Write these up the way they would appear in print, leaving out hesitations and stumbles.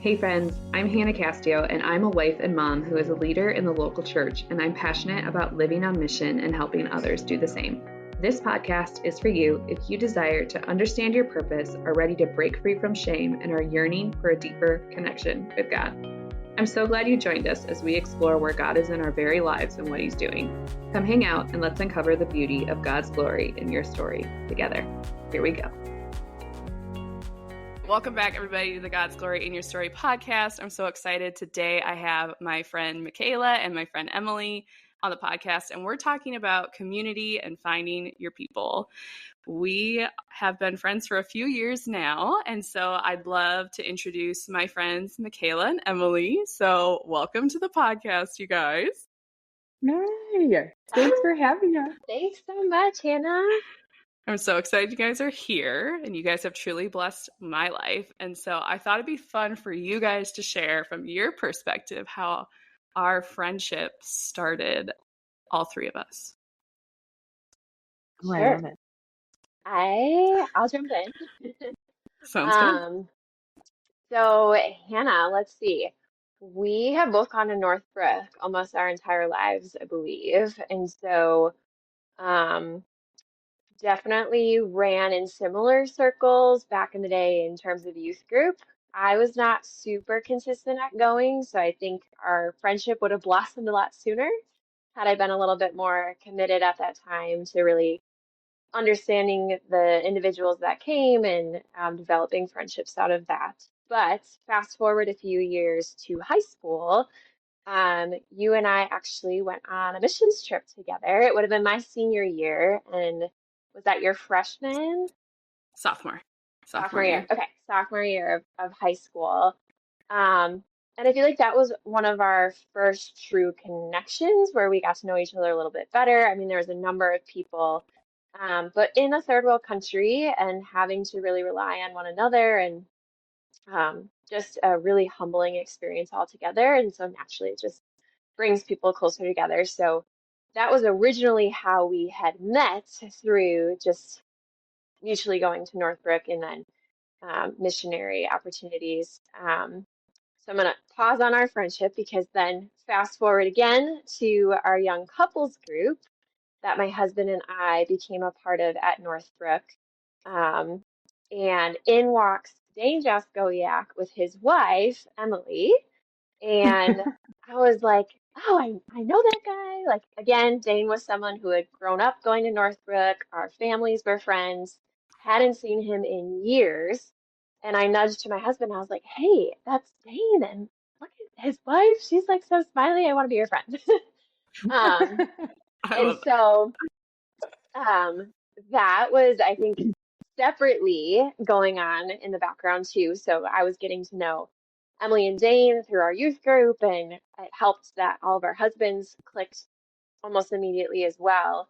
Hey friends, I'm Hannah Castio, and I'm a wife and mom who is a leader in the local church, and I'm passionate about living on mission and helping others do the same. This podcast is for you if you desire to understand your purpose, are ready to break free from shame, and are yearning for a deeper connection with God. I'm so glad you joined us as we explore where God is in our very lives and what He's doing. Come hang out and let's uncover the beauty of God's glory in your story together. Here we go. Welcome back, everybody, to the God's Glory in Your Story podcast. I'm so excited. Today, I have my friend Michaela and my friend Emily on the podcast, and we're talking about community and finding your people. We have been friends for a few years now, and so I'd love to introduce my friends Michaela and Emily. So welcome to the podcast, you guys. Hey, thanks for having us. Thanks so much, Hannah. I'm so excited you guys are here, and you guys have truly blessed my life. And so I thought it'd be fun for you guys to share from your perspective how our friendship started, all three of us. Oh, I love it. I'll jump in. Sounds good. So Hannah, let's see. We have both gone to Northbrook almost our entire lives, I believe. And so definitely ran in similar circles back in the day in terms of youth group. I was not super consistent at going, so I think our friendship would have blossomed a lot sooner had I been a little bit more committed at that time to really understanding the individuals that came and developing friendships out of that. But fast forward a few years to high school, you and I actually went on a missions trip together. It would have been my senior year, and was that your freshman? Sophomore year. Okay, sophomore year of high school. And I feel like that was one of our first true connections where we got to know each other a little bit better. I mean, there was a number of people, but in a third world country and having to really rely on one another and just a really humbling experience altogether. And so naturally, it just brings people closer together. So that was originally how we had met, through just mutually going to Northbrook and then missionary opportunities. So I'm going to pause on our friendship because then fast forward again to our young couples group that my husband and I became a part of at Northbrook. And in walks Dane Jaskowiak with his wife, Emily. And I was like, oh, I know that guy. Like, again, Dane was someone who had grown up going to Northbrook. Our families were friends, hadn't seen him in years. And I nudged to my husband. I was like, hey, that's Dane. And look at his wife. She's like so smiley. I want to be your friend. And so that was, I think, separately going on in the background too. So I was getting to know Emily and Dane through our youth group, and it helped that all of our husbands clicked almost immediately as well.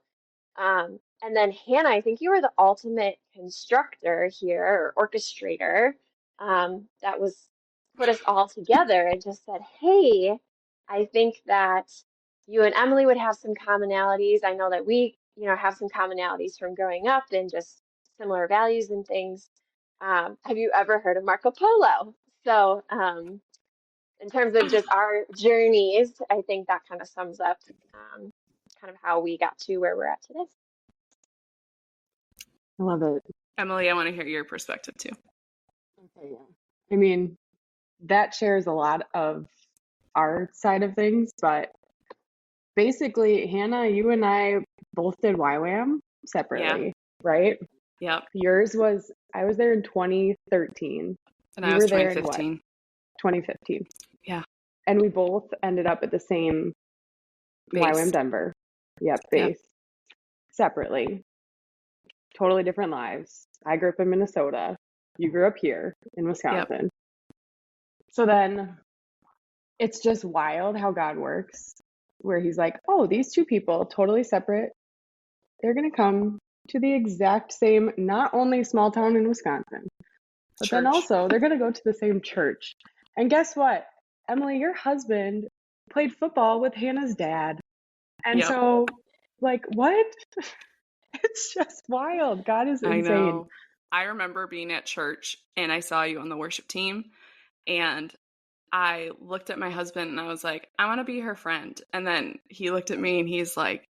And then Hannah, I think you were the ultimate constructor here, or orchestrator, that was put us all together and just said, hey, I think that you and Emily would have some commonalities. I know that we, have some commonalities from growing up and just similar values and things. Have you ever heard of Marco Polo? So in terms of just our journeys, I think that kind of sums up kind of how we got to where we're at today. I love it. Emily, I want to hear your perspective too. Okay, yeah. I mean, that shares a lot of our side of things, but basically, Hannah, you and I both did YWAM separately, right? Yep. Yours was, I was there in 2013. And I was 2015. 2015. Yeah. And we both ended up at the same base. YWAM Denver. Yep, base. Yep. Separately. Totally different lives. I grew up in Minnesota. You grew up here in Wisconsin. Yep. So then it's just wild how God works, where He's like, oh, these two people, totally separate, they're going to come to the exact same, not only small town in Wisconsin, but then also they're going to go to the same church. And guess what? Emily, your husband played football with Hannah's dad. And so, like, what? It's just wild. God is insane. I know. I remember being at church and I saw you on the worship team, and I looked at my husband and I was like, I want to be her friend. And then he looked at me and he's like,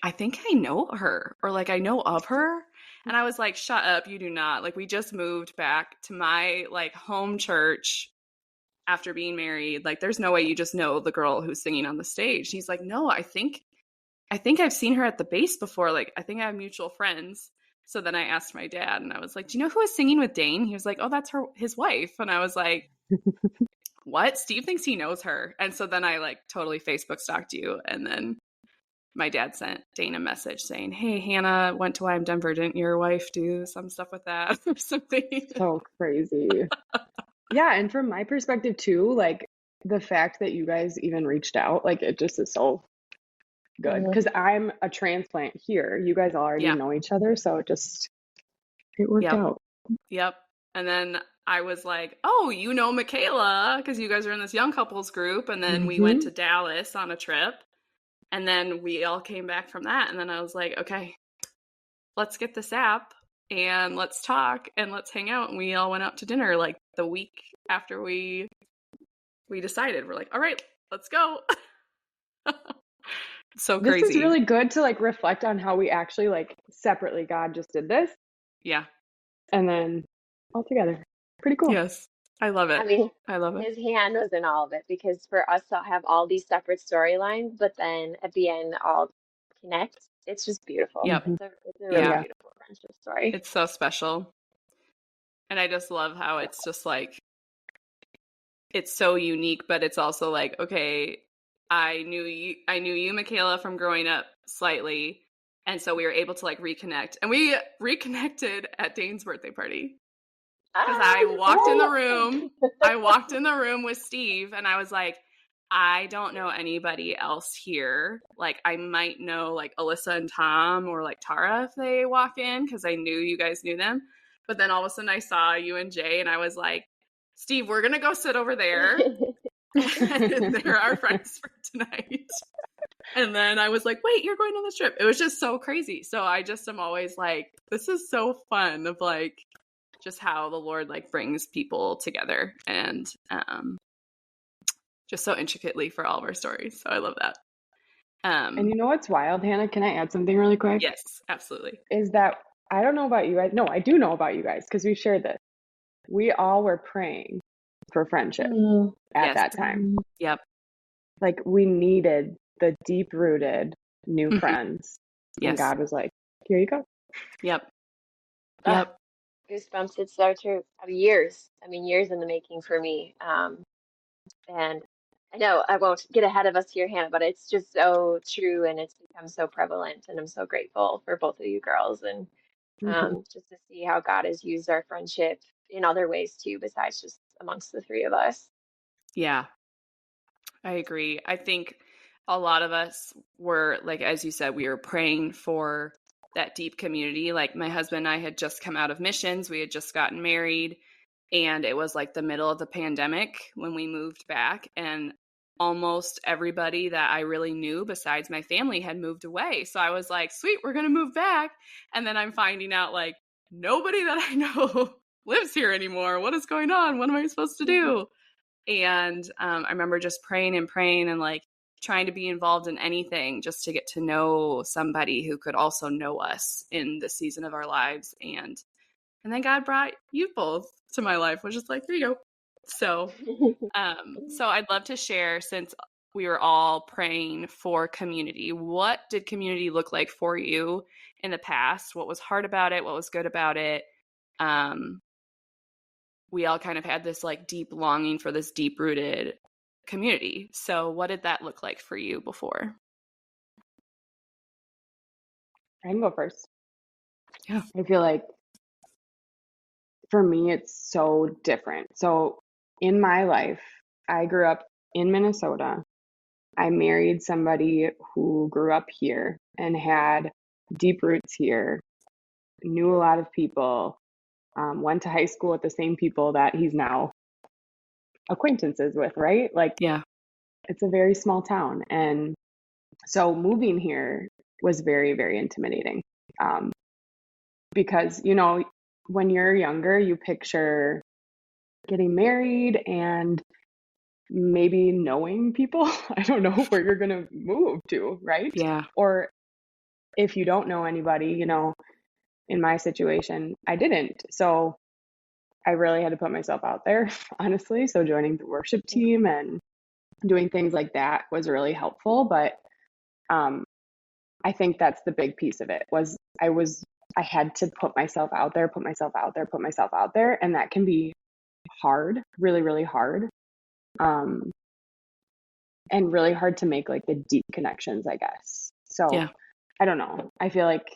I think I know her, or like I know of her. And I was like, shut up, you do not. Like, we just moved back to my like home church after being married. Like, there's no way you just know the girl who's singing on the stage. He's like, no, I think I've seen her at the base before. Like, I think I have mutual friends. So then I asked my dad and I was like, do you know who was singing with Dane? He was like, oh, that's his wife. And I was like, what? Steve thinks he knows her. And so then I like totally Facebook stalked you. And then my dad sent Dane a message saying, hey, Hannah went to YM Denver. Didn't your wife do some stuff with that or something? So crazy. Yeah. And from my perspective too, like the fact that you guys even reached out, like it just is so good. Because I'm a transplant here. You guys already know each other. So it worked out. Yep. And then I was like, oh, you know Michaela, because you guys are in this young couples group. And then we went to Dallas on a trip. And then we all came back from that. And then I was like, okay, let's get this app and let's talk and let's hang out. And we all went out to dinner like the week after we decided. We're like, all right, let's go. So crazy. This is really good to like reflect on how we actually like separately, God just did this. Yeah. And then all together. Pretty cool. Yes. I love it. I mean, I love it. his hand was in all of it, because for us to have all these separate storylines, but then at the end all connect, it's just beautiful. Yep. It's a really beautiful friendship story. It's so special. And I just love how it's just like, it's so unique, but it's also like, okay, I knew you, Michaela, from growing up slightly. And so we were able to like reconnect. And we reconnected at Dane's birthday party. Because I walked in the room with Steve and I was like, I don't know anybody else here. Like, I might know like Alyssa and Tom or like Tara if they walk in, because I knew you guys knew them. But then all of a sudden I saw you and Jay and I was like, Steve, we're going to go sit over there. And they're our friends for tonight. And then I was like, wait, you're going on this trip. It was just so crazy. So I just am always like, this is so fun of like, just how the Lord like brings people together and just so intricately for all of our stories. So I love that. And you know what's wild, Hannah? Can I add something really quick? Yes, absolutely. Is that I don't know about you guys. No, I do know about you guys because we shared this. We all were praying for friendship at that time. Yep. Like we needed the deep rooted new friends. Yes. And God was like, here you go. Yep. Yep. Goosebumps. It's so true. Years. Years in the making for me. And I know I won't get ahead of us here, Hannah, but it's just so true and it's become so prevalent. And I'm so grateful for both of you girls and just to see how God has used our friendship in other ways too, besides just amongst the three of us. Yeah, I agree. I think a lot of us were, like, as you said, we were praying for that deep community. Like my husband and I had just come out of missions. We had just gotten married and it was like the middle of the pandemic when we moved back, and almost everybody that I really knew besides my family had moved away. So I was like, sweet, we're going to move back. And then I'm finding out like nobody that I know lives here anymore. What is going on? What am I supposed to do? And I remember just praying and like trying to be involved in anything just to get to know somebody who could also know us in the season of our lives. And then God brought you both to my life, which is like, here you go. So, so I'd love to share, since we were all praying for community, what did community look like for you in the past? What was hard about it? What was good about it? We all kind of had this like deep longing for this deep rooted community. So what did that look like for you before? I can go first. Yeah. I feel like for me, it's so different. So in my life, I grew up in Minnesota. I married somebody who grew up here and had deep roots here, knew a lot of people, went to high school with the same people that he's now acquaintances with, right? Like, yeah, it's a very small town. And so moving here was very, very intimidating. Because, you know, when you're younger, you picture getting married and maybe knowing people. I don't know where you're going to move to, right? Yeah. Or if you don't know anybody, you know, in my situation, I didn't. So I really had to put myself out there, honestly. So joining the worship team and doing things like that was really helpful. But I think that's the big piece of it was I had to put myself out there, put myself out there, put myself out there. And that can be hard, really, really hard. And really hard to make like the deep connections, I guess. So Yeah. I don't know. I feel like,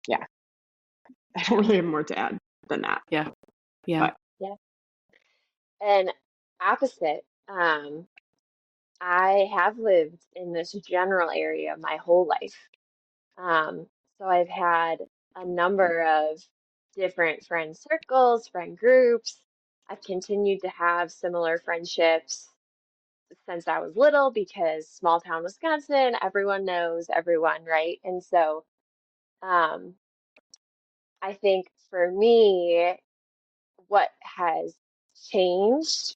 yeah, I don't really have more to add than that. Yeah. Yeah. But Yeah. And opposite, I have lived in this general area my whole life. Um, so I've had a number of different friend circles, friend groups. I've continued to have similar friendships since I was little because small town Wisconsin, everyone knows everyone, right? And so um, I think for me, what has changed,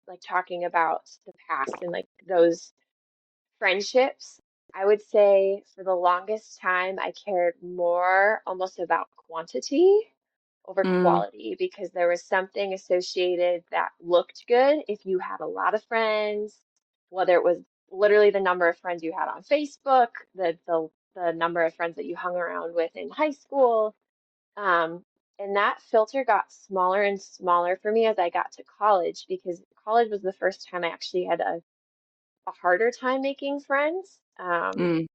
like talking about the past and like those friendships, I would say for the longest time, I cared more almost about quantity over Mm, quality because there was something associated that looked good if you had a lot of friends, whether it was literally the number of friends you had on Facebook, the number of friends that you hung around with in high school. Um, and that filter got smaller and smaller for me as I got to college because college was the first time I actually had a harder time making friends. mm,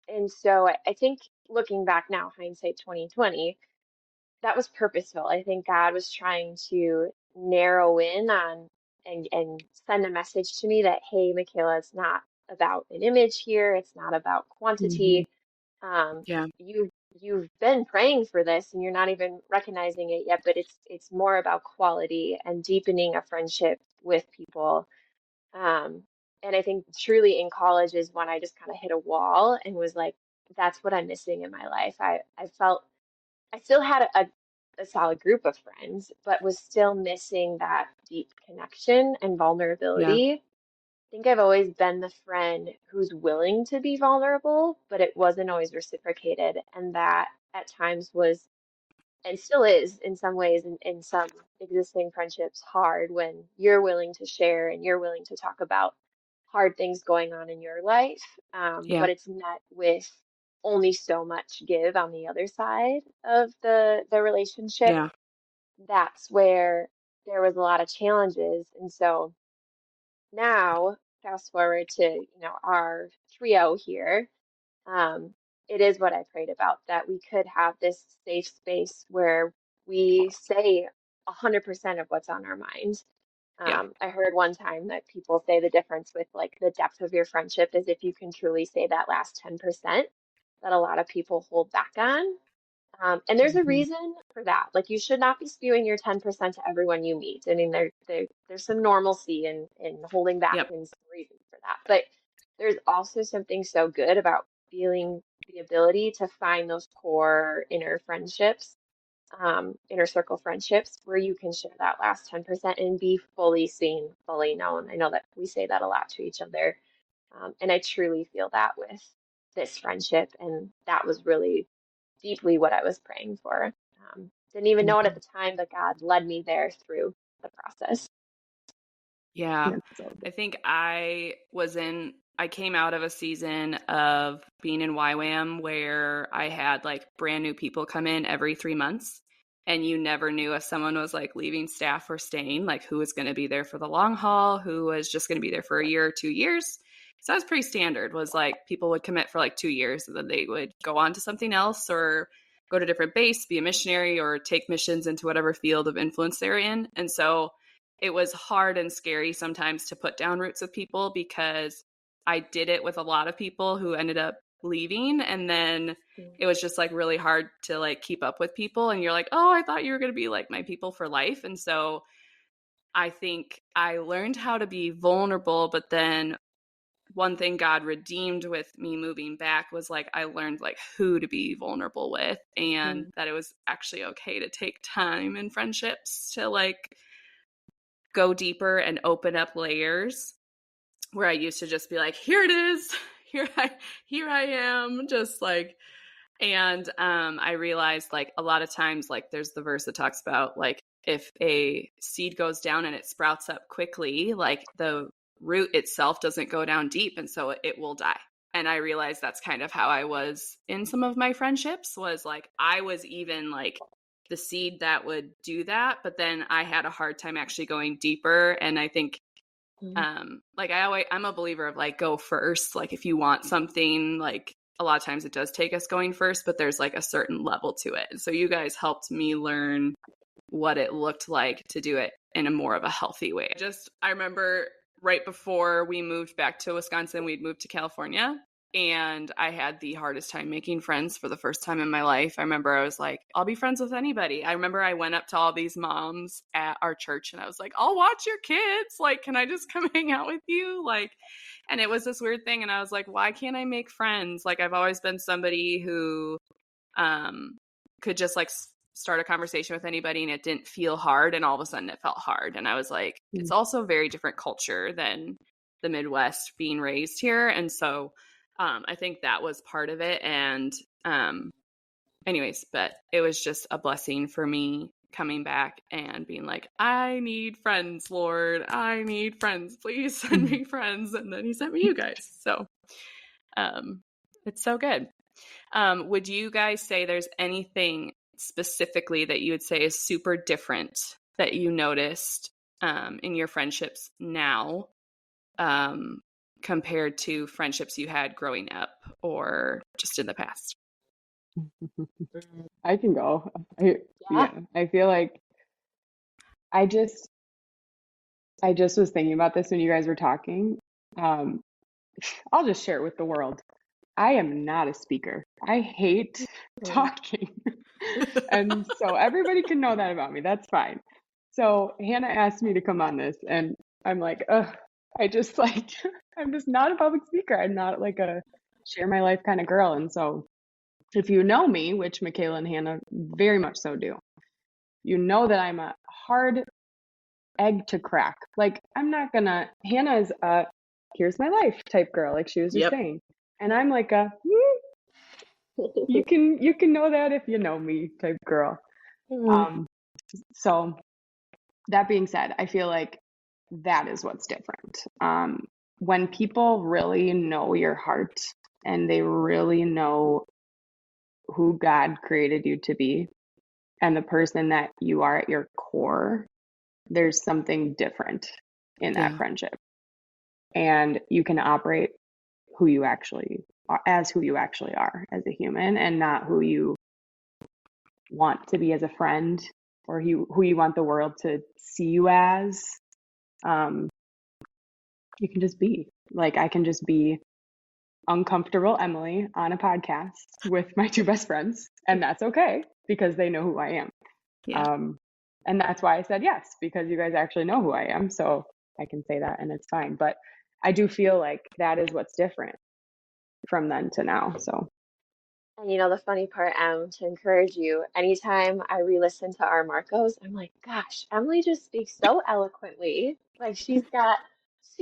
And so I think looking back now, hindsight 2020, that was purposeful. I think God was trying to narrow in on and send a message to me that, hey, Michaela, it's not about an image here. It's not about mhm, quantity. Um, yeah. you've been praying for this and you're not even recognizing it yet, but it's more about quality and deepening a friendship with people. Um, and I think truly in college is when I just kind of hit a wall and was like, that's what I'm missing in my life. I felt I still had a solid group of friends, but was still missing that deep connection and Yeah. vulnerability. I think I've always been the friend who's willing to be vulnerable, but it wasn't always reciprocated. And that at times was and still is in some ways in some existing friendships hard when you're willing to share and you're willing to talk about hard things going on in your life, Yeah. but it's met with only so much give on the other side of the relationship. Yeah. That's where there was a lot of challenges, and so now fast forward to our trio here. um, it is what I prayed about, that we could have this safe space where we say 100% of what's on our mind. Yeah. I heard one time that people say the difference with like the depth of your friendship is if you can truly say that last 10% that a lot of people hold back on. And there's a mhm, reason for that. Like you should not be spewing your 10% to everyone you meet. I mean, there's some normalcy in holding back Yep. and some reason for that. But there's also something so good about feeling the ability to find those core inner friendships, inner circle friendships where you can share that last 10% and be fully seen, fully known. I know that we say that a lot to each other. And I truly feel that with this friendship. And that was really deeply what I was praying for. Didn't even know it at mhm. the time, but God led me there through the process. Yeah. That's so good. I think I came out of a season of being in YWAM where I had like brand new people come in every 3 months. And you never knew if someone was like leaving staff or staying, like who was going to be there for the long haul, who was just going to be there for a year or 2 years. So that was pretty standard, was like people would commit for like 2 years and then they would go on to something else or go to a different base, be a missionary, or take missions into whatever field of influence they're in. And so it was hard and scary sometimes to put down roots with people because I did it with a lot of people who ended up leaving, and then it was just like really hard to like keep up with people, and you're like, oh, I thought you were going to be like my people for life. And so I think I learned how to be vulnerable, but then one thing God redeemed with me moving back was like I learned like who to be vulnerable with, and Mm, that it was actually okay to take time in friendships to like go deeper and open up layers where I used to just be like, here it is. Here I am, just like, and I realized like a lot of times, like there's the verse that talks about like if a seed goes down and it sprouts up quickly, like the root itself doesn't go down deep, and so it will die. And I realized that's kind of how I was in some of my friendships, was like I was even like the seed that would do that, but then I had a hard time actually going deeper. And I think like I'm a believer of like go first. Like if you want something, like a lot of times it does take us going first, but there's like a certain level to it. And so you guys helped me learn what it looked like to do it in a more of a healthy way. I remember right before we moved back to Wisconsin, we'd moved to California, and I had the hardest time making friends for the first time in my life. I remember I was like, I'll be friends with anybody. I remember I went up to all these moms at our church and I was like, I'll watch your kids. Like, can I just come hang out with you? Like, and it was this weird thing. And I was like, why can't I make friends? Like, I've always been somebody who could just like start a conversation with anybody and it didn't feel hard. And all of a sudden it felt hard. And I was like, it's also a very different culture than the Midwest being raised here. And so I think that was part of it. And anyways, but it was just a blessing for me coming back and being like, I need friends, Lord. I need friends. Please send me friends. And then he sent me you guys. So it's so good. Would you guys say there's anything specifically that you would say is super different that you noticed in your friendships now compared to friendships you had growing up or just in the past? I can go. I feel like I just was thinking about this when you guys were talking. I'll just share it with the world. I am not a speaker. I hate talking. And so everybody can know that about me. That's fine. So Hannah asked me to come on this, and I'm like, I'm just not a public speaker. I'm not like a share my life kind of girl. And so if you know me, which Michaela and Hannah very much so do, you know that I'm a hard egg to crack. Like Hannah is a here's my life type girl, like she was just saying. And I'm like you can know that if you know me type girl. So that being said, I feel like that is what's different. When people really know your heart and they really know who God created you to be and the person that you are at your core, there's something different in that friendship. And you can operate who you actually are as a human, and not who you want to be as a friend or who you want the world to see you as. You can just be like, I can just be uncomfortable Emily on a podcast with my two best friends, and that's okay because they know who I am. And that's why I said yes, because you guys actually know who I am, so I can say that and it's fine. But I do feel like that is what's different from then to now. So, and you know, the funny part, to encourage you, anytime I re-listen to our Marcos, I'm like, gosh, Emily just speaks so eloquently. Like she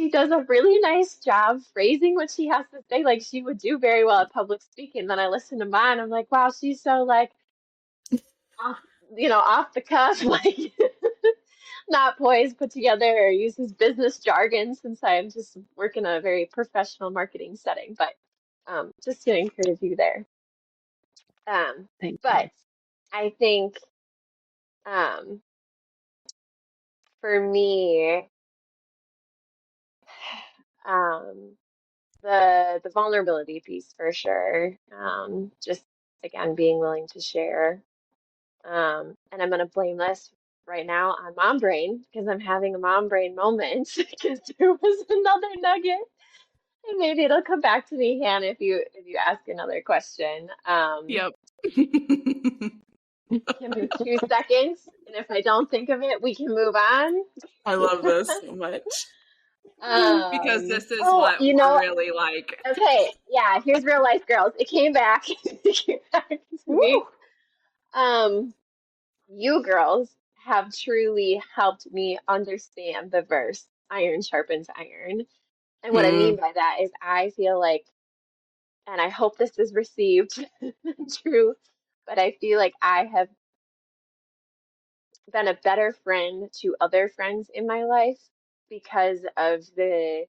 does a really nice job phrasing what she has to say. Like she would do very well at public speaking. Then I listen to mine, I'm like, wow, she's so like off the cuff, like not poised, put together, or uses business jargon, since I'm just work in a very professional marketing setting. But just to encourage you there. But I think for me, the vulnerability piece for sure. Just again being willing to share. And I'm gonna blame this right now on mom brain because I'm having a mom brain moment because there was another nugget. And maybe it'll come back to me, Hannah, if you ask another question. Yep. Give me 2 seconds, and if I don't think of it, we can move on. I love this so much. Because this is what we're really like. Okay, yeah, here's real life, girls. It came back. It came back to me. You girls have truly helped me understand the verse, iron sharpens iron. And what I mean Mm, by that is I feel like, and I hope this is received true, but I feel like I have been a better friend to other friends in my life because of the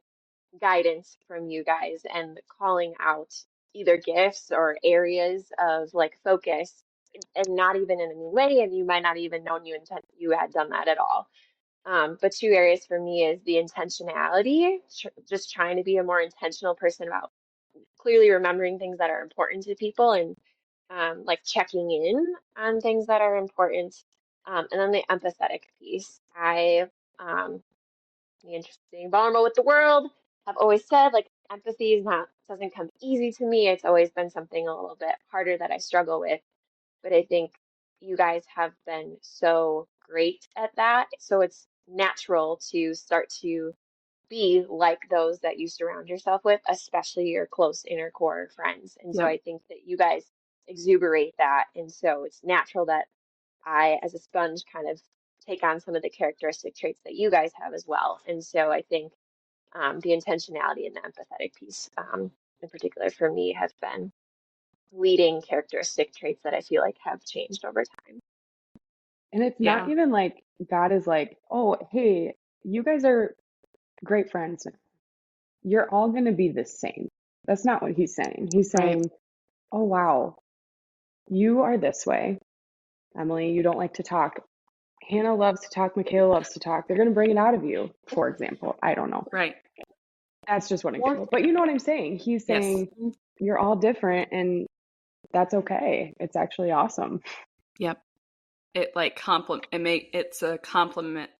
guidance from you guys and calling out either gifts or areas of like focus and not even in a mean way, and you might not even known you had done that at all. But two areas for me is the intentionality, just trying to be a more intentional person about clearly remembering things that are important to people and like checking in on things that are important. And then the empathetic piece. Um, the interesting, vulnerable with the world, have always said like empathy is not doesn't come easy to me. It's always been something a little bit harder that I struggle with. But I think you guys have been so great at that. So it's natural to start to be like those that you surround yourself with, especially your close inner core friends. And so yep. I think that you guys exuberate that. And so it's natural that I, as a sponge, kind of take on some of the characteristic traits that you guys have as well. And so I think the intentionality and the empathetic piece, in particular for me, has been leading characteristic traits that I feel like have changed over time. And it's not Yeah. even like God is like, oh, hey, you guys are great friends. You're all going to be the same. That's not what he's saying. He's Right. saying, oh, wow, you are this way. Emily, you don't like to talk. Hannah loves to talk. Michaela loves to talk. They're going to bring it out of you, for example. I don't know. Right. That's just one One, example. But you know what I'm saying? He's Yes. saying you're all different and that's okay. It's actually awesome. Yep. It like it's a compliment.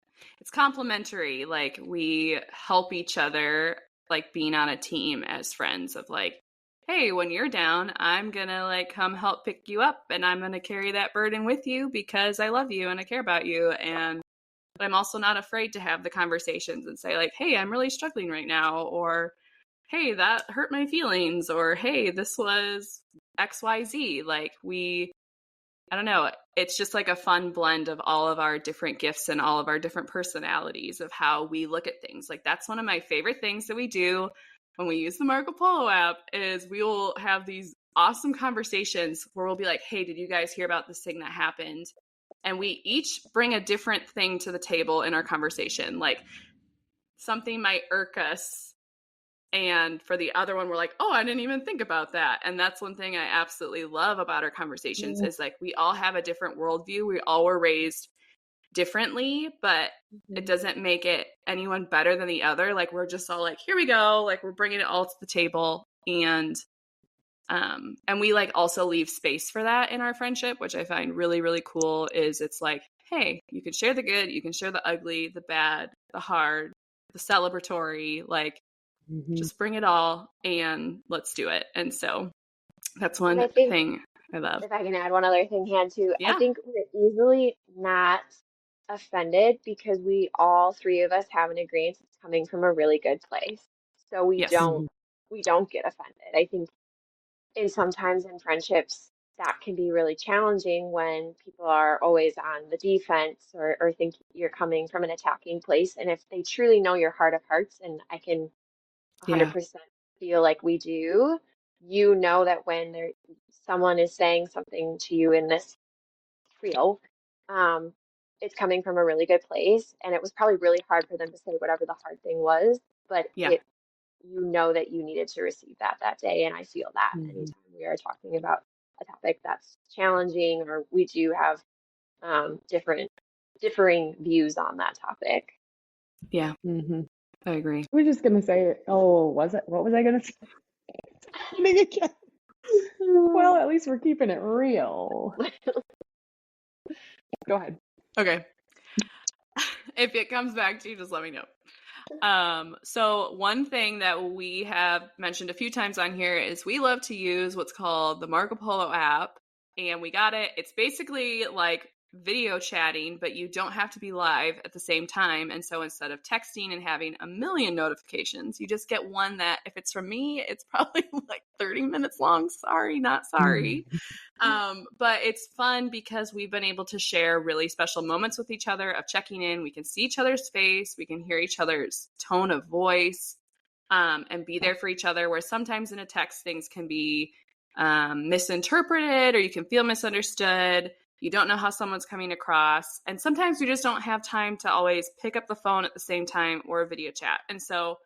It's complementary. Like we help each other, like being on a team as friends of like, hey, when you're down, I'm gonna like come help pick you up and I'm gonna carry that burden with you because I love you and I care about you. And but I'm also not afraid to have the conversations and say like, hey, I'm really struggling right now, or hey, that hurt my feelings, or hey, this was XYZ. Like I don't know, it's just like a fun blend of all of our different gifts and all of our different personalities of how we look at things. Like that's one of my favorite things that we do when we use the Marco Polo app is we will have these awesome conversations where we'll be like, hey, did you guys hear about this thing that happened? And we each bring a different thing to the table in our conversation. Like something might irk us, and for the other one, we're like, oh, I didn't even think about that. And that's one thing I absolutely love about our conversations is like we all have a different worldview. We all were raised differently, but it doesn't make it anyone better than the other. Like we're just all like, here we go. Like we're bringing it all to the table. And we like also leave space for that in our friendship, which I find really, really cool is it's like, hey, you can share the good, you can share the ugly, the bad, the hard, the celebratory, like just bring it all and let's do it. And so that's and one I think thing I love. if I can add one other thing, Han, too, I Yeah. think we're easily not offended because we all three of us have an agreement it's coming from a really good place. So Yes. we don't get offended. I think and sometimes in friendships that can be really challenging when people are always on the defense or think you're coming from an attacking place. And if they truly know your heart of hearts, and I can Yeah. 100% feel like we do, you know that when someone is saying something to you in this trio, um, it's coming from a really good place. And it was probably really hard for them to say whatever the hard thing was, but Yeah. you know that you needed to receive that day. And I feel that anytime we are talking about a topic that's challenging or we do have differing views on that topic. Yeah. Mm-hmm. I agree. We're just gonna say, oh, was it? What was I gonna say? Again. Well, at least we're keeping it real. Go ahead. Okay. If it comes back to you, just let me know. So one thing that we have mentioned a few times on here is we love to use what's called the Marco Polo app, and we got it. It's basically like video chatting, but you don't have to be live at the same time. And so instead of texting and having a million notifications, you just get one that if it's from me, it's probably like 30 minutes long. Sorry, not sorry. But it's fun because we've been able to share really special moments with each other of checking in. We can see each other's face. We can hear each other's tone of voice, and be there for each other, where sometimes in a text things can be misinterpreted, or you can feel misunderstood. You don't know how someone's coming across. And sometimes we just don't have time to always pick up the phone at the same time or a video chat. And so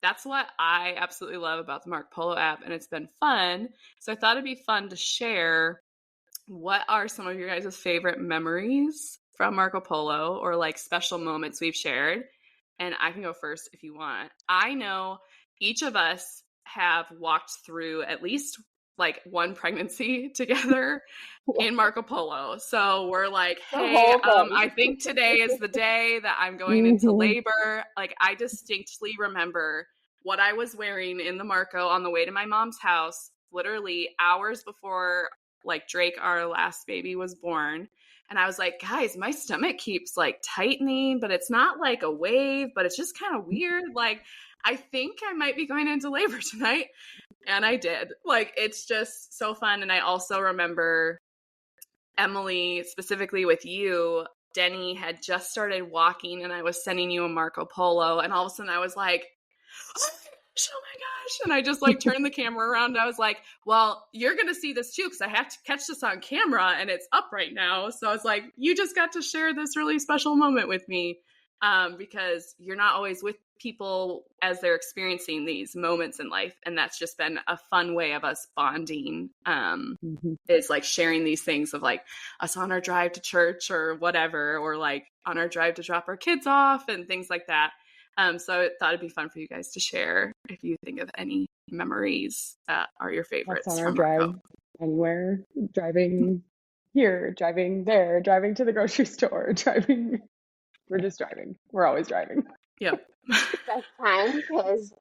that's what I absolutely love about the Marco Polo app. And it's been fun. So I thought it'd be fun to share what are some of your guys' favorite memories from Marco Polo, or like special moments we've shared. And I can go first if you want. I know each of us have walked through at least like one pregnancy together in Marco Polo. So we're like, hey, I think today is the day that I'm going into labor. Like, I distinctly remember what I was wearing in the Marco on the way to my mom's house, literally hours before like Drake, our last baby, was born. And I was like, guys, my stomach keeps like tightening, but it's not like a wave, but it's just kind of weird. Like, I think I might be going into labor tonight. And I did. Like, it's just so fun. And I also remember, Emily, specifically with you, Denny had just started walking and I was sending you a Marco Polo. And all of a sudden I was like, oh my gosh. And I just like turned the camera around. I was like, well, you're going to see this too, because I have to catch this on camera and it's up right now. So I was like, you just got to share this really special moment with me, because you're not always with people as they're experiencing these moments in life. And that's just been a fun way of us bonding, is like sharing these things of like us on our drive to church or whatever, or like on our drive to drop our kids off and things like that. So I thought it'd be fun for you guys to share if you think of any memories that are your favorites. That's on our drive anywhere, driving here, driving there, driving to the grocery store, driving. We're just driving. We're always driving. Yep. Best time, because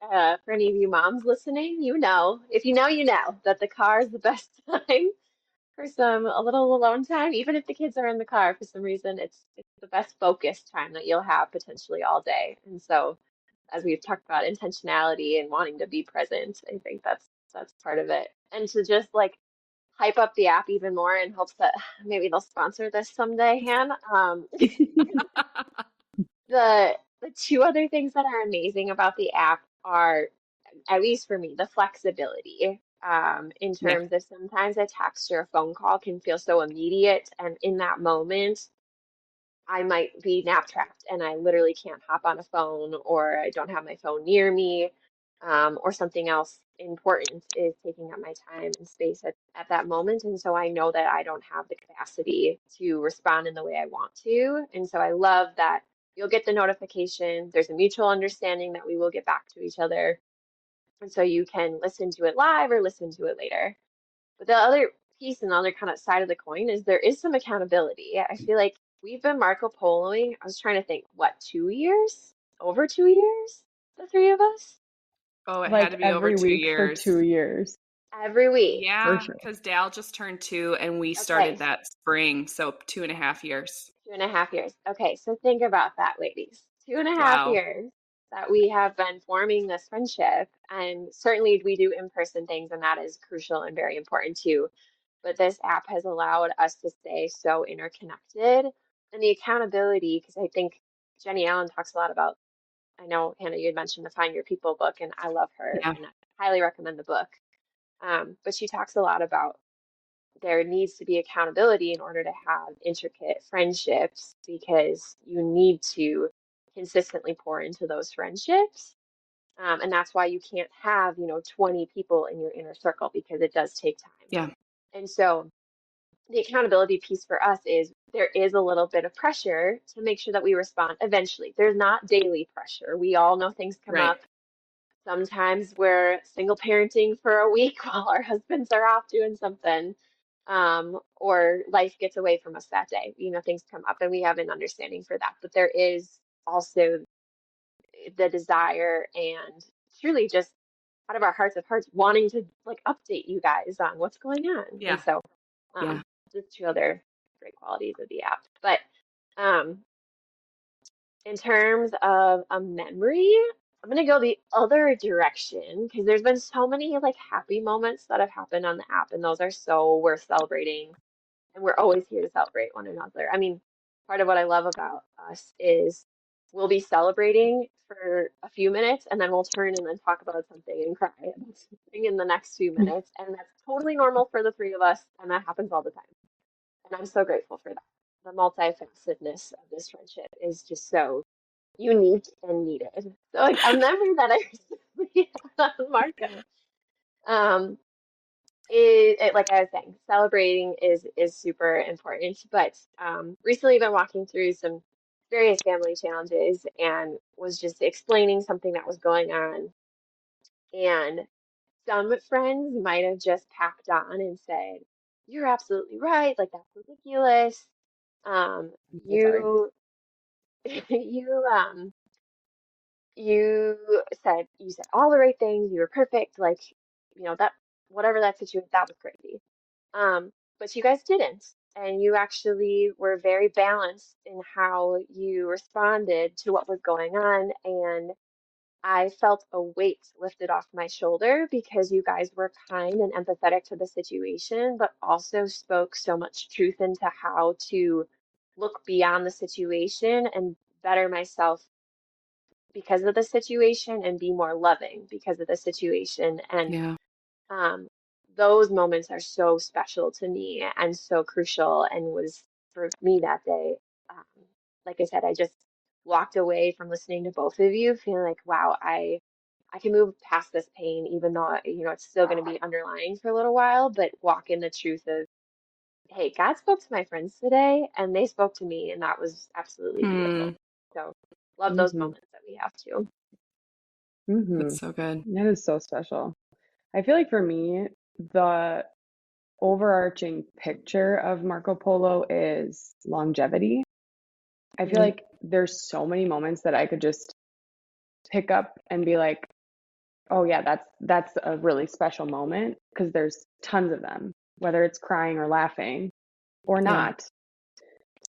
for any of you moms listening, you know, if you know, you know that the car is the best time for a little alone time. Even if the kids are in the car for some reason, it's the best focus time that you'll have potentially all day. And so, as we've talked about intentionality and wanting to be present, I think that's part of it. And to just like hype up the app even more in hopes that maybe they'll sponsor this someday, Han. The two other things that are amazing about the app are, at least for me, the flexibility. In terms of sometimes a text or a phone call can feel so immediate, and in that moment, I might be nap trapped and I literally can't hop on a phone, or I don't have my phone near me, or something else important is taking up my time and space at that moment. And so I know that I don't have the capacity to respond in the way I want to. And so I love that you'll get the notification. There's a mutual understanding that we will get back to each other. And so you can listen to it live or listen to it later. But the other piece and the other kind of side of the coin is there is some accountability. I feel like we've been Marco Poloing. I was trying to think, what, 2 years? Over 2 years? The three of us? Oh, it like had to be over 2 years. For 2 years. Every week. Yeah, sure. because Dal just turned 2 and we started that spring. So 2.5 years. 2.5 years. Okay, so think about that, ladies. 2.5 years that we have been forming this friendship. And certainly we do in-person things, and that is crucial and very important too. But this app has allowed us to stay so interconnected. And the accountability, because I think Jenny Allen talks a lot about, I know, Hannah, you had mentioned the Find Your People book, and I love her and I highly recommend the book. But she talks a lot about there needs to be accountability in order to have intricate friendships, because you need to consistently pour into those friendships. And that's why you can't have, 20 people in your inner circle, because it does take time. Yeah. And so the accountability piece for us is there is a little bit of pressure to make sure that we respond eventually. There's not daily pressure. We all know things come up. Sometimes we're single parenting for a week while our husbands are off doing something, or life gets away from us that day. Things come up and we have an understanding for that. But there is also the desire and truly just out of our hearts of hearts wanting to like update you guys on what's going on. Yeah. And so just two other great qualities of the app. But um, in terms of a memory, I'm gonna go the other direction because there's been so many like happy moments that have happened on the app, and those are so worth celebrating. And we're always here to celebrate one another. I mean, part of what I love about us is we'll be celebrating for a few minutes and then we'll turn and then talk about something and cry about something in the next few minutes. And that's totally normal for the three of us, and that happens all the time. And I'm so grateful for that. The multifacetedness of this friendship is just so unique and needed. So like a memory that I recently had on Marco. Um, like I was saying, celebrating is super important. But recently, I've been walking through some various family challenges and was just explaining something that was going on. And some friends might have just packed on and said, "You're absolutely right. Like that's ridiculous. Um, I'm so sorry. you, you, you you said all the right things. You were perfect. Like, that whatever that situation that was crazy." But you guys didn't. And you actually were very balanced in how you responded to what was going on. And I felt a weight lifted off my shoulder because you guys were kind and empathetic to the situation, but also spoke so much truth into how to look beyond the situation and better myself because of the situation and be more loving because of the situation. And Yeah. um, those moments are so special to me and so crucial and was for me that day. Um, like I said, I just walked away from listening to both of you feeling like, wow, I can move past this pain, even though, it's still going to be underlying for a little while, but walk in the truth of, hey, God spoke to my friends today and they spoke to me, and that was absolutely beautiful. Hmm. So love those Mm-hmm. moments that we have too. Mm-hmm. That's so good. That is so special. I feel like for me, the overarching picture of Marco Polo is longevity. I feel like there's so many moments that I could just pick up and be like, oh yeah, that's a really special moment, because there's tons of them, whether it's crying or laughing or Yeah.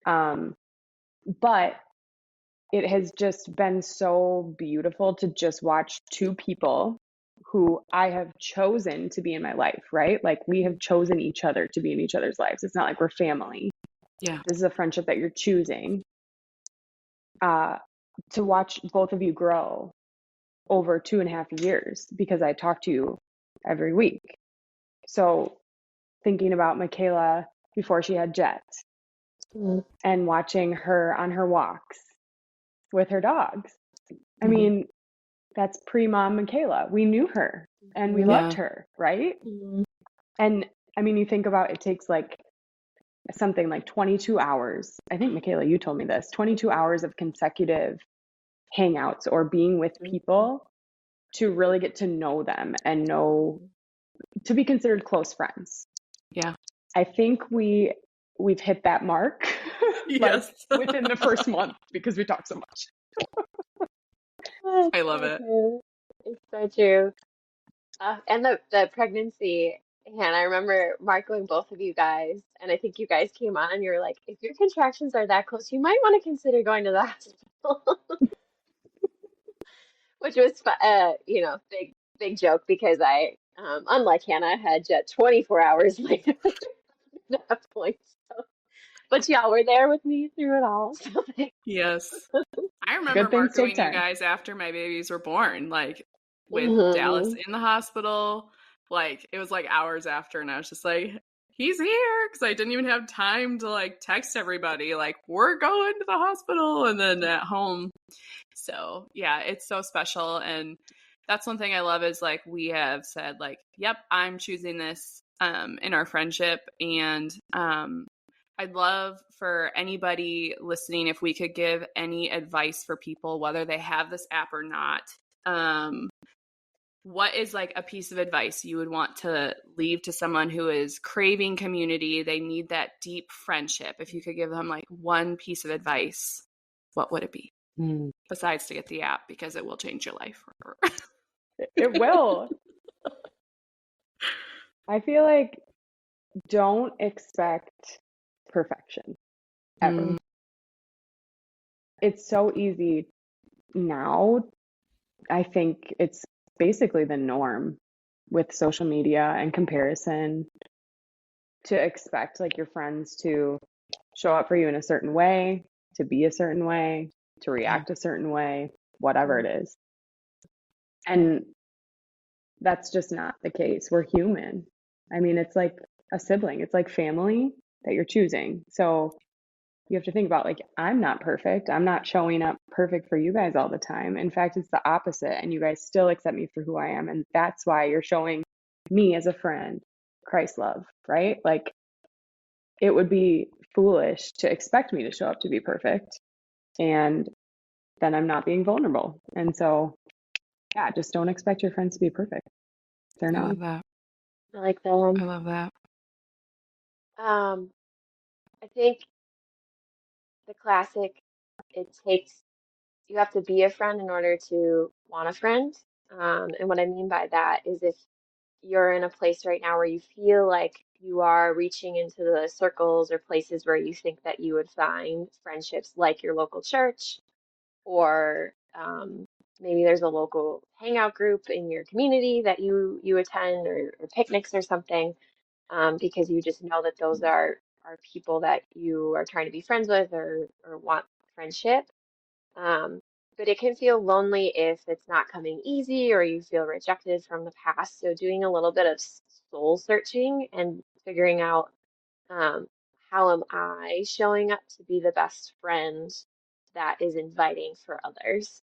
not. But it has just been so beautiful to just watch two people who I have chosen to be in my life, right? Like we have chosen each other to be in each other's lives. It's not like we're family. Yeah. This is a friendship that you're choosing. To watch both of you grow over 2.5 years, because I talk to you every week. So thinking about Michaela before she had Jet and watching her on her walks with her dogs. I mean, that's pre-mom Michaela. We knew her and we loved her, right? And I mean, you think about it takes like something like 22 hours. I think, Michaela, you told me this, 22 hours of consecutive hangouts or being with people to really get to know them and to be considered close friends. Yeah. I think we've hit that mark like Yes. within the first month, because we talk so much. I love So it. true. It's so true. And the pregnancy, and I remember marking both of you guys, and I think you guys came on and you were like, if your contractions are that close, you might want to consider going to the hospital, which was, big joke because I, unlike Hannah, had Jet 24 hours later at that point. So, but y'all were there with me through it all. So Yes. I remember Good things take marking you time. guys after my babies were born, like with Dallas Mhm. in the hospital. Like it was like hours after, and I was just like, he's here, because I didn't even have time to like text everybody, like, we're going to the hospital, and then at home. So yeah, it's so special. And that's one thing I love is like we have said, like, yep, I'm choosing this in our friendship. And I'd love for anybody listening if we could give any advice for people, whether they have this app or not. What is like a piece of advice you would want to leave to someone who is craving community? They need that deep friendship. If you could give them like one piece of advice, what would it be? Besides to get the app, because it will change your life forever. It will. I feel like don't expect perfection ever. It's so easy now. I think it's basically the norm with social media and comparison to expect like your friends to show up for you in a certain way, to be a certain way, to react a certain way, whatever it is. And that's just not the case. We're human. I mean, it's like a sibling, it's like family that you're choosing. So you have to think about like, I'm not perfect. I'm not showing up perfect for you guys all the time. In fact, it's the opposite. And you guys still accept me for who I am. And that's why you're showing me as a friend Christ love, right? Like, it would be foolish to expect me to show up to be perfect. And then I'm not being vulnerable. And so, yeah, just don't expect your friends to be perfect. They're not. I love that. I like that I one. love that. I think the classic, you have to be a friend in order to want a friend. And what I mean by that is if you're in a place right now where you feel like you are reaching into the circles or places where you think that you would find friendships like your local church, or maybe there's a local hangout group in your community that you attend, or picnics or something, because you just know that those are people that you are trying to be friends with, or want friendship. But it can feel lonely if it's not coming easy or you feel rejected from the past. So doing a little bit of soul searching and figuring out, um, how am I showing up to be the best friend that is inviting for others?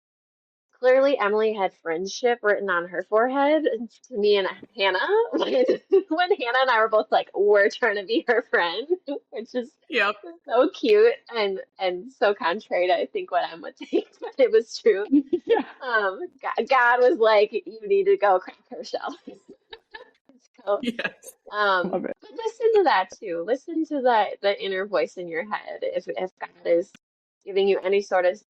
Clearly, Emily had friendship written on her forehead to me and Hannah when Hannah and I were both like, we're trying to be her friend, which is Yep. so cute and so contrary to I think what Em would think, but it was true. Yeah. God was like, you need to go crack her shell. So, Yes. Love it. but listen to that too. Listen to the inner voice in your head. If God is giving you any sort of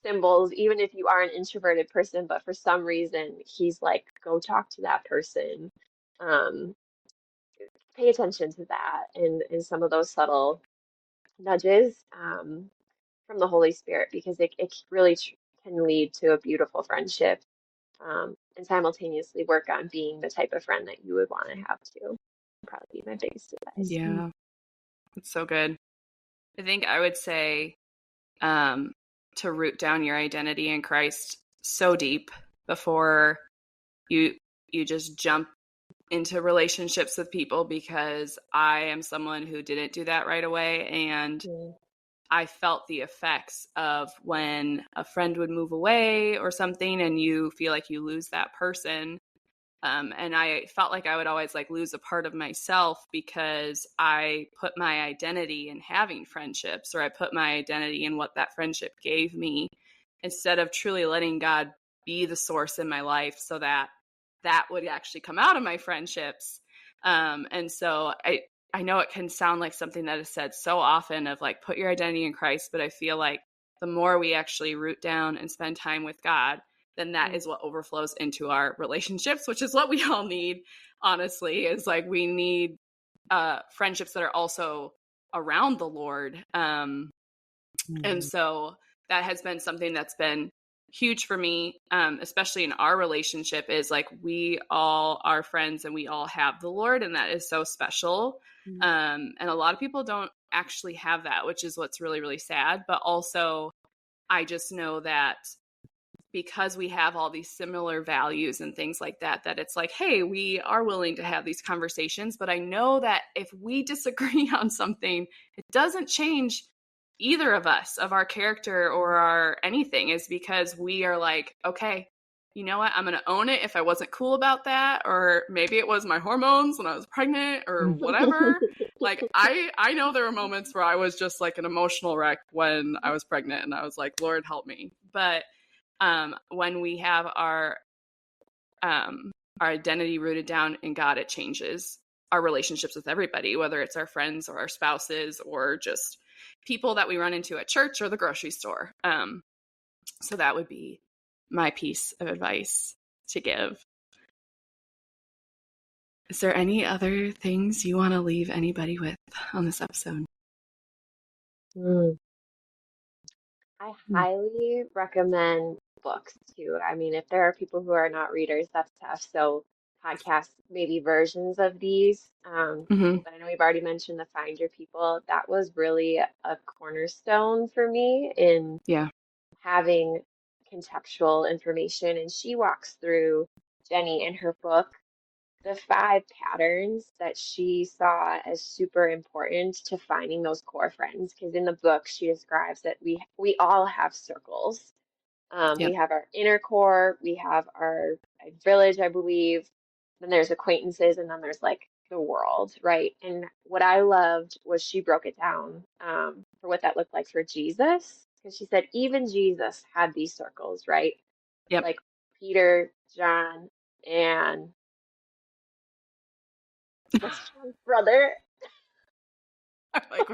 symbols, even if you are an introverted person, but for some reason he's like, go talk to that person. Um, Pay attention to that and some of those subtle nudges, from the Holy Spirit, because it really can lead to a beautiful friendship, and simultaneously work on being the type of friend that you would want to have too. Probably be my biggest advice. Yeah. It's so good. I think I would say to root down your identity in Christ so deep before you just jump into relationships with people, because I am someone who didn't do that right away, and I felt the effects of when a friend would move away or something and you feel like you lose that person. And I felt like I would always like lose a part of myself because I put my identity in having friendships, or I put my identity in what that friendship gave me, instead of truly letting God be the source in my life so that that would actually come out of my friendships. And so I know it can sound like something that is said so often of like, put your identity in Christ, but I feel like the more we actually root down and spend time with God, then that is what overflows into our relationships, which is what we all need, honestly, is like we need friendships that are also around the Lord. And so that has been something that's been huge for me, especially in our relationship, is like we all are friends and we all have the Lord, and that is so special. And a lot of people don't actually have that, which is what's really, really sad. But also, I just know that because we have all these similar values and things like that, that it's like, hey, we are willing to have these conversations. But I know that if we disagree on something, it doesn't change either of us, of our character or our anything, is because we are like, okay, you know what? I'm going to own it if I wasn't cool about that, or maybe it was my hormones when I was pregnant or whatever. Like, I know there were moments where I was just like an emotional wreck when I was pregnant, and I was like, Lord, help me. But when we have our identity rooted down in God, it changes our relationships with everybody, whether it's our friends or our spouses or just people that we run into at church or the grocery store. So that would be my piece of advice to give. Is there any other things you want to leave anybody with on this episode? Mm. I highly recommend books too. I mean, if there are people who are not readers, that's tough. So podcasts, maybe versions of these. Hmm. But I know we've already mentioned the Find Your People. That was really a cornerstone for me in Yeah. having contextual information. And she walks through, Jenny, in her book, the 5 patterns that she saw as super important to finding those core friends. Because in the book, she describes that we all have circles. We Yep. have our inner core, we have our village, I believe. Then there's acquaintances, and then there's like the world, right? And what I loved was she broke it down for what that looked like for Jesus. Because she said even Jesus had these circles, right? Yep. Like Peter, John, and what's John's brother? Like,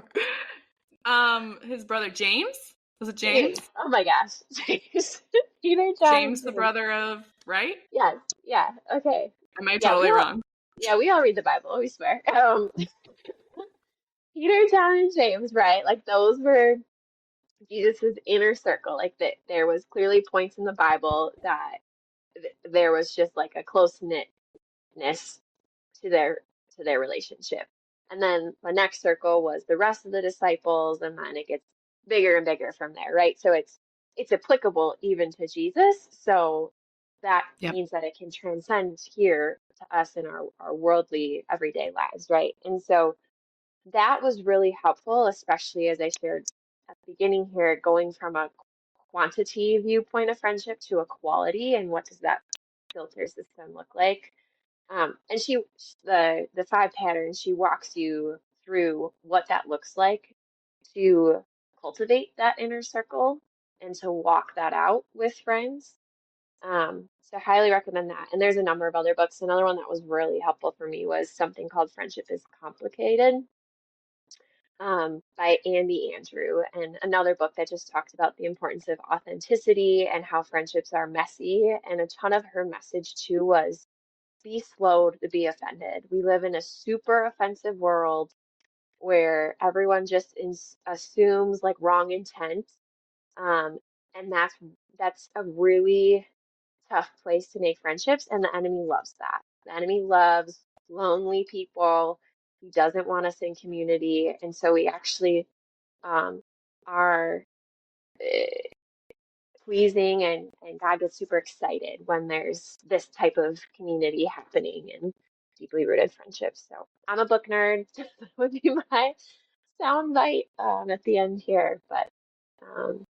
his brother James? Was it James? James. Oh my gosh. James. Peter, John, and James, the James. brother of, right? Yes. Yeah. Okay. Am I Yeah, totally wrong? we all read the Bible, we swear. Peter, John, and James, right? Like those were Jesus's inner circle. Like that there was clearly points in the Bible that there was just like a close knitness to their relationship. And then the next circle was the rest of the disciples, and then it gets bigger and bigger from there, right? So it's applicable even to Jesus. So that Yep. means that it can transcend here to us in our worldly everyday lives, right? And so that was really helpful, especially as I shared at the beginning here, going from a quantity viewpoint of friendship to a quality, and what does that filter system look like? And the 5 patterns, she walks you through what that looks like to cultivate that inner circle and to walk that out with friends. So I highly recommend that. And there's a number of other books. Another one that was really helpful for me was something called Friendship is Complicated, by Andy Andrew, and another book that just talked about the importance of authenticity and how friendships are messy. And a ton of her message too was be slow to be offended. We live in a super offensive world where everyone just assumes like wrong intent. And that's a really tough place to make friendships, and the enemy loves that. The enemy loves lonely people. He doesn't want us in community, and so we actually are pleasing, and God gets super excited when there's this type of community happening and deeply rooted friendships. So I'm a book nerd. That would be my sound bite at the end here, but um,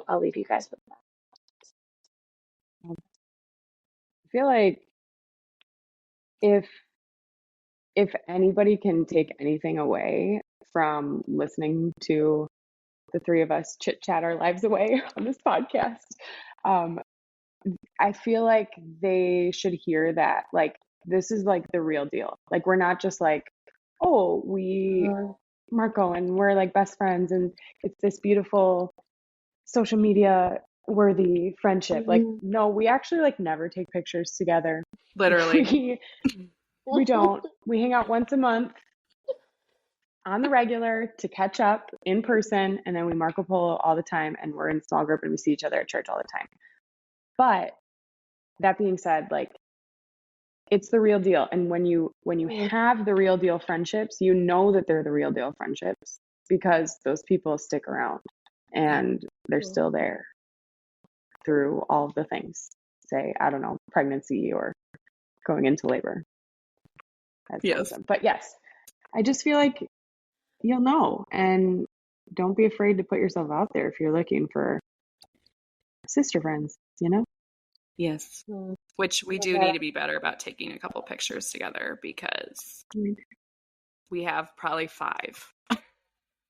I'll leave you guys with that. I feel like if anybody can take anything away from listening to the three of us chit chat our lives away on this podcast, I feel like they should hear that like this is like the real deal. Like we're not just like, oh, we Marco and we're like best friends and it's this beautiful social media worthy friendship. Like no, we actually like never take pictures together. Literally. We don't. We hang out once a month on the regular to catch up in person, and then we Marco Polo all the time, and we're in small group and we see each other at church all the time. But that being said, like it's the real deal. And when you have the real deal friendships, you know that they're the real deal friendships because those people stick around and they're still there through all of the things. Say, I don't know, pregnancy or going into labor. Yes. But yes, I just feel like you'll know, and don't be afraid to put yourself out there if you're looking for sister friends, you know? Yes. Which we do need to be better about taking a couple pictures together because we have probably 5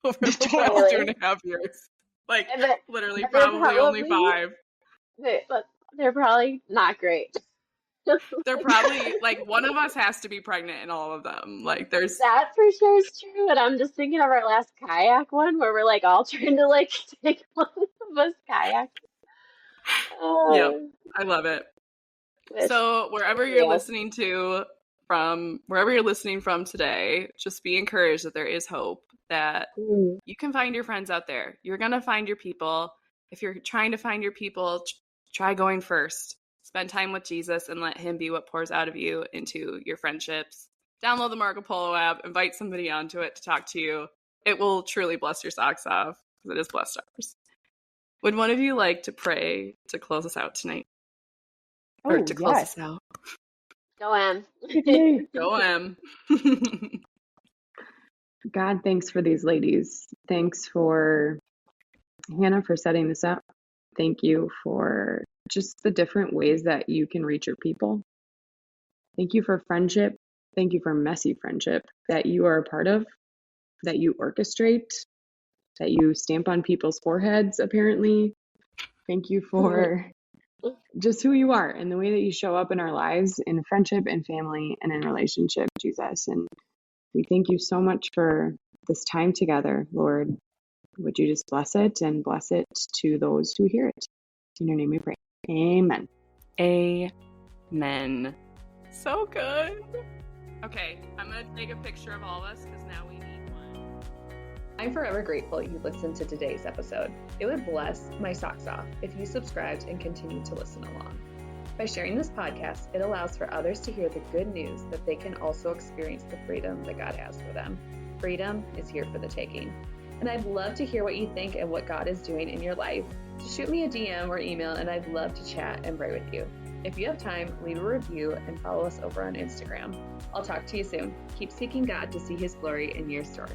over the last 2.5 years. Like literally probably only 5. They're probably not great. They're probably like one of us has to be pregnant in all of them. Like there's that for sure is true. And I'm just thinking of our last kayak one where we're like all trying to like take one of us kayak. Yep, I love it. So wherever you're listening to from wherever you're listening from today, just be encouraged that there is hope, that you can find your friends out there. You're going to find your people. If you're trying to find your people, try going first. Spend time with Jesus and let him be what pours out of you into your friendships. Download the Marco Polo app, invite somebody onto it to talk to you. It will truly bless your socks off, because it has blessed ours. Would one of you like to pray to close us out tonight? Or to close us out? Go Em. Go Em. God, thanks for these ladies. Thanks for Hannah for setting this up. Thank you for just the different ways that you can reach your people. Thank you for friendship. Thank you for messy friendship that you are a part of, that you orchestrate, that you stamp on people's foreheads, apparently. Thank you for just who you are and the way that you show up in our lives, in friendship and family and in relationship, Jesus. And we thank you so much for this time together, Lord. Would you just bless it and bless it to those who hear it? In your name we pray. Amen. Amen. So good. Okay, I'm going to take a picture of all of us because now we need one. I'm forever grateful you listened to today's episode. It would bless my socks off if you subscribed and continued to listen along. By sharing this podcast, it allows for others to hear the good news that they can also experience the freedom that God has for them. Freedom is here for the taking. And I'd love to hear what you think and what God is doing in your life. Just shoot me a DM or email, and I'd love to chat and pray with you. If you have time, leave a review and follow us over on Instagram. I'll talk to you soon. Keep seeking God to see his glory in your story.